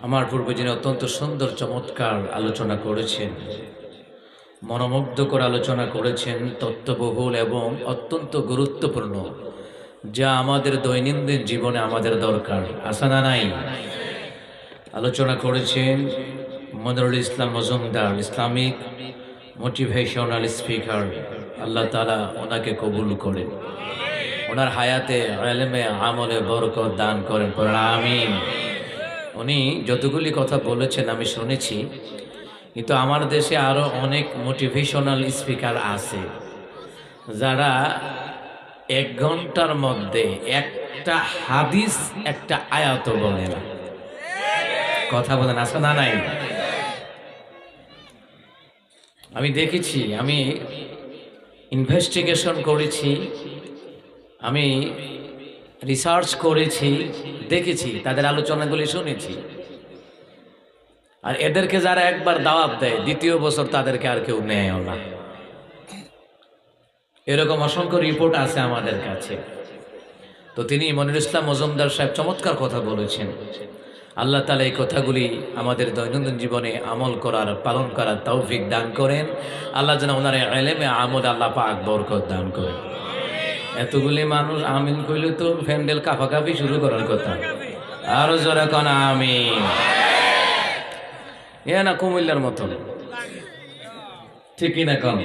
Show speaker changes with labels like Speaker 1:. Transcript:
Speaker 1: আমার পূর্বে যিনি অত্যন্ত সুন্দর চমৎকার আলোচনা করেছেন, মনোমুগ্ধকর আলোচনা করেছেন, তত্ত্ববহুল এবং অত্যন্ত গুরুত্বপূর্ণ, যা আমাদের দৈনন্দিন জীবনে আমাদের দরকার। আছে না নাই? আলোচনা করেছেন মনিরুল ইসলাম মজুমদার, ইসলামিক মোটিভেশনাল স্পিকার। আল্লাহ তাআলা ওনাকে কবুল করেন, ওনার হায়াতে ইলমে আমলে বরকত দান করেন, পড়েন আমিন। উনি যতগুলি কথা বলেছেন আমি শুনেছি, কিন্তু আমার দেশে আরও অনেক মোটিভেশনাল স্পিকার আছে যারা 1 ঘন্টার মধ্যে একটা হাদিস একটা আয়াত বলে না। কথা বলেন, আছে না নাই? আমি দেখেছি, আমি ইনভেস্টিগেশন করেছি, আমি রিসার্চ করেছি, দেখেছি, তাদের আলোচনাগুলি শুনেছি। আর এদেরকে যারা একবার দাওয়াত দেয়, দ্বিতীয় বছর তাদেরকে আর কেউ নেয়ও না। এরকম অসংখ্য রিপোর্ট আছে আমাদের কাছে। তো তিনি মনিরুল ইসলাম মজুমদার সাহেব চমৎকার কথা বলেছেন। আল্লাহ তাআলা এই কথাগুলি আমাদের দৈনন্দিন জীবনে আমল করার, পালন করার তৌফিক দান করেন। আল্লাহ যেন ওনার ইলমে আমল আল্লাহ পাক বরকত দান করেন। এতগুলি মানুষ আমিন কইলে তো ফ্যান্ডেল কাফাকাফি শুরু করার কথা। আরো জোরে কোন আমিন। এ না কুমিল্লার মতন, ঠিকই না কম?